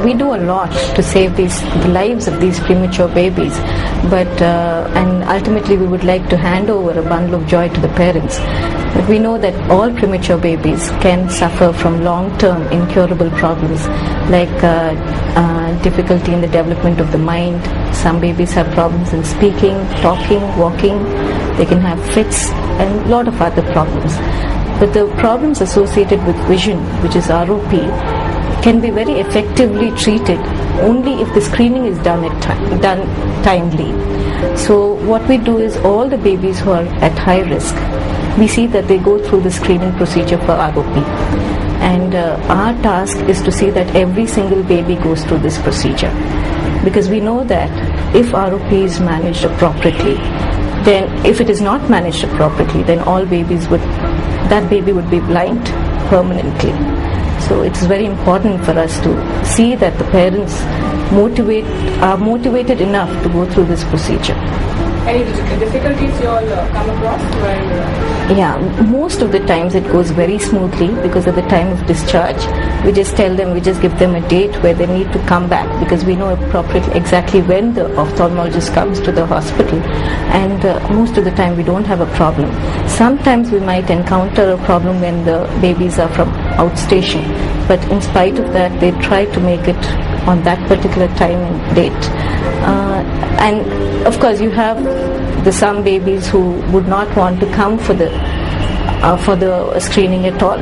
we do a lot to save the lives of these premature babies, but and ultimately we would like to hand over a bundle of joy to the parents. But we know that all premature babies can suffer from long-term incurable problems like difficulty in the development of the mind. Some babies have problems in speaking, talking, walking. They can have fits and a lot of other problems. But the problems associated with vision, which is ROP, can be very effectively treated only if the screening is done timely. So what we do is all the babies who are at high risk, we see that they go through the screening procedure for ROP. And our task is to see that every single baby goes through this procedure. Because we know that if ROP is managed appropriately, then if it is not managed appropriately, then that baby would be blind permanently. So it's very important for us to see that the parents are motivated enough to go through this procedure. Any difficulties you all come across while? Yeah, most of the times it goes very smoothly because at the time of discharge, we just give them a date where they need to come back, because we know appropriately exactly when the ophthalmologist comes to the hospital, and most of the time we don't have a problem. Sometimes we might encounter a problem when the babies are from outstation, but in spite of that they try to make it on that particular time and date. And of course you have some babies who would not want to come for the screening at all.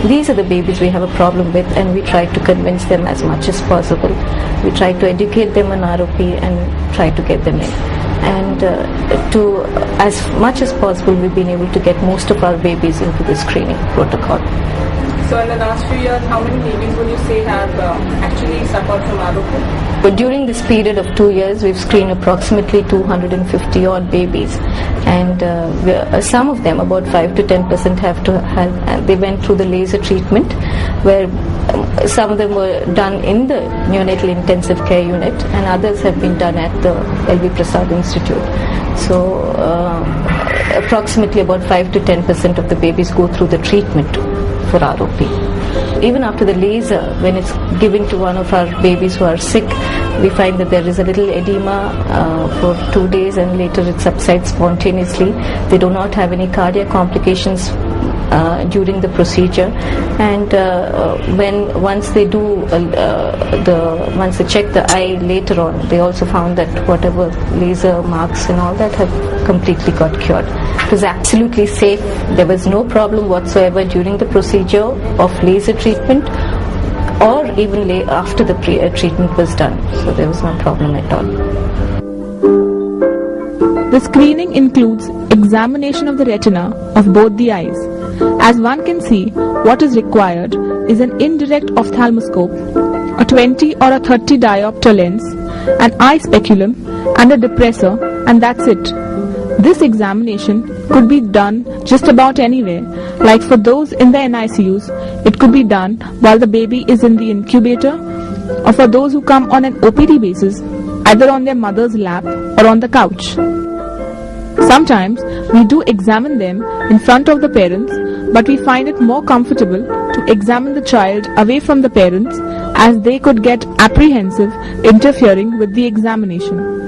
These are the babies we have a problem with, and we try to convince them as much as possible. We try to educate them on ROP and try to get them in. And as much as possible, we've been able to get most of our babies into the screening protocol. So in the last few years, how many babies would you say have actually suffered from ROP? But during this period of 2 years, we've screened approximately 250 odd babies, and some of them, about 5 to 10%, they went through the laser treatment, where some of them were done in the neonatal intensive care unit, and others have been done at the L.V. Prasad Institute. So approximately about 5 to 10% of the babies go through the treatment for ROP. Even after the laser, when it's given to one of our babies who are sick, we find that there is a little edema for 2 days, and later it subsides spontaneously. They do not have any cardiac complications during the procedure, and once they check the eye later on, they also found that whatever laser marks and all that have completely got cured. It was absolutely safe. There was no problem whatsoever during the procedure of laser treatment, or even after the treatment was done. So there was no problem at all. The screening includes examination of the retina of both the eyes. As one can see, what is required is an indirect ophthalmoscope, a 20 or a 30 diopter lens, an eye speculum and a depressor, and that's it. This examination could be done just about anywhere. Like for those in the NICUs, it could be done while the baby is in the incubator, or for those who come on an OPD basis, either on their mother's lap or on the couch. Sometimes we do examine them in front of the parents, but we find it more comfortable to examine the child away from the parents, as they could get apprehensive interfering with the examination.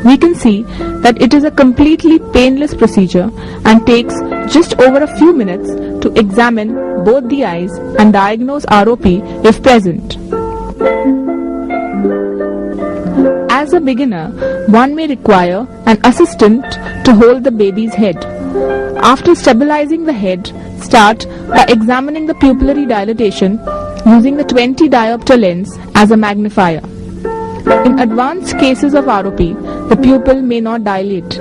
We can see that it is a completely painless procedure and takes just over a few minutes to examine both the eyes and diagnose ROP if present. As a beginner, one may require an assistant to hold the baby's head. After stabilizing the head, start by examining the pupillary dilatation using the 20 diopter lens as a magnifier. In advanced cases of ROP, the pupil may not dilate.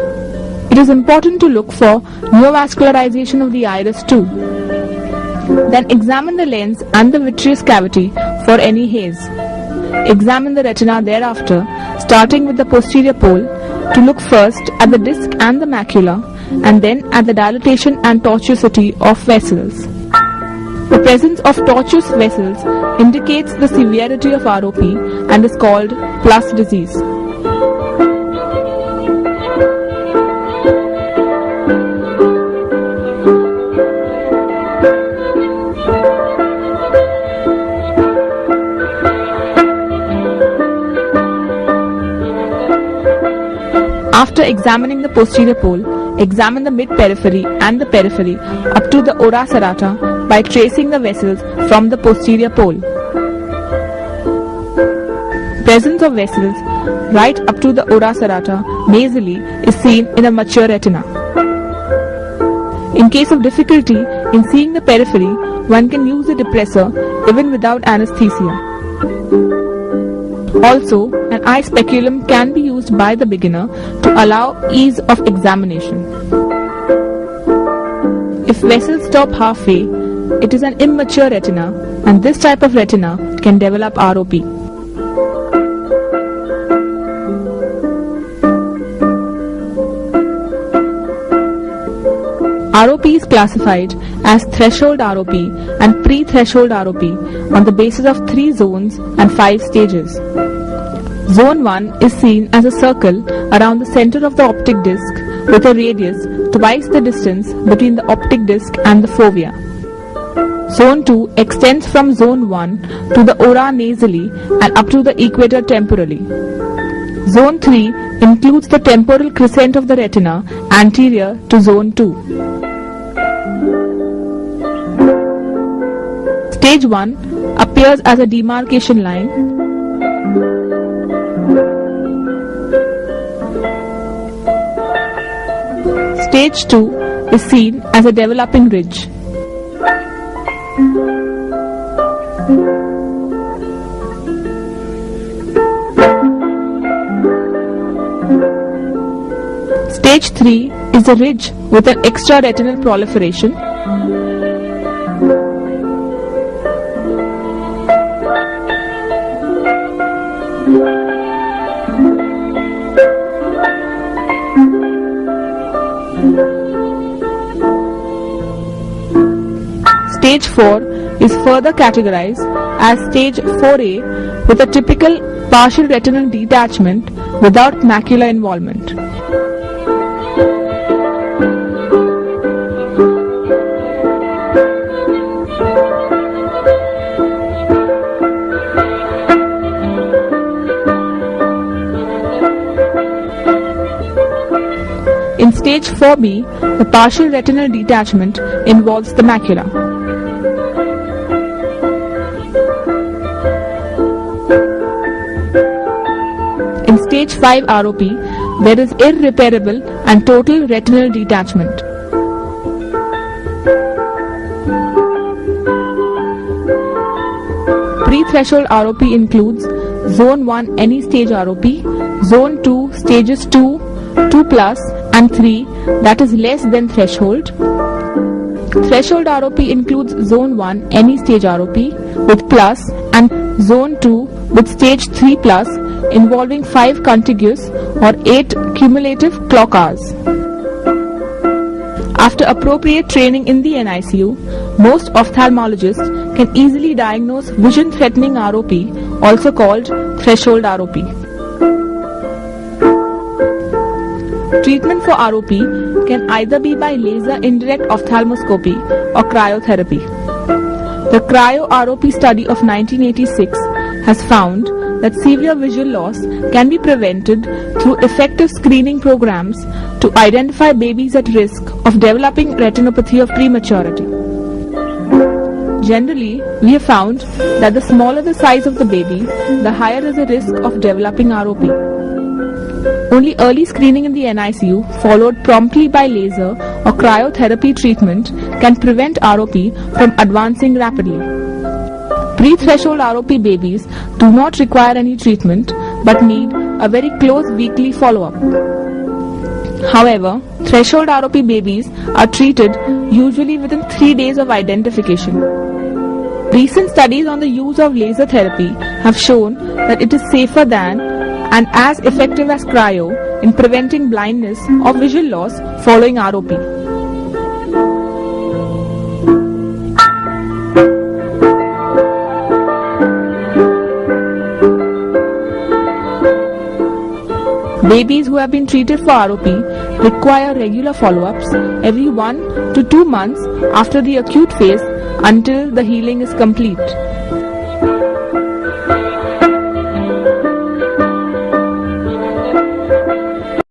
It is important to look for neovascularization of the iris too. Then examine the lens and the vitreous cavity for any haze. Examine the retina thereafter, starting with the posterior pole, to look first at the disc and the macula, and then at the dilatation and tortuosity of vessels. The presence of tortuous vessels indicates the severity of ROP and is called plus disease. After examining the posterior pole, examine the mid-periphery and the periphery up to the ora serrata by tracing the vessels from the posterior pole. Presence of vessels right up to the ora serrata nasally is seen in a mature retina. In case of difficulty in seeing the periphery, one can use a depressor even without anesthesia. Also, an eye speculum can be used by the beginner to allow ease of examination. If vessels stop halfway, it is an immature retina, and this type of retina can develop ROP. ROP is classified as threshold ROP and pre-threshold ROP on the basis of 3 zones and 5 stages. Zone 1 is seen as a circle around the center of the optic disc with a radius twice the distance between the optic disc and the fovea. Zone 2 extends from Zone 1 to the ora nasally and up to the equator temporally. Zone 3 includes the temporal crescent of the retina anterior to Zone 2. Stage 1 appears as a demarcation line. Stage 2 is seen as a developing ridge. Stage 3 is a ridge with an extraretinal proliferation. Stage 4 is further categorized as Stage 4A with a typical partial retinal detachment without macular involvement. In Stage 4B, the partial retinal detachment involves the macula. In Stage 5 ROP, there is irreparable and total retinal detachment. Pre-threshold ROP includes Zone 1 any stage ROP, Zone 2 stages 2, 2+, and 3 that is less than threshold. Threshold ROP includes Zone 1 any stage ROP with plus and Zone 2 with stage 3+ involving 5 contiguous or 8 cumulative clock hours. After appropriate training in the NICU, most ophthalmologists can easily diagnose vision-threatening ROP, also called threshold ROP. Treatment for ROP can either be by laser indirect ophthalmoscopy or cryotherapy. The cryo-ROP study of 1986 has found that severe visual loss can be prevented through effective screening programs to identify babies at risk of developing retinopathy of prematurity. Generally, we have found that the smaller the size of the baby, the higher is the risk of developing ROP. Only early screening in the NICU, followed promptly by laser or cryotherapy treatment, can prevent ROP from advancing rapidly. Pre-threshold ROP babies do not require any treatment but need a very close weekly follow-up. However, threshold ROP babies are treated usually within 3 days of identification. Recent studies on the use of laser therapy have shown that it is safer than and as effective as cryo in preventing blindness or visual loss following ROP. Babies who have been treated for ROP require regular follow-ups every 1 to 2 months after the acute phase until the healing is complete.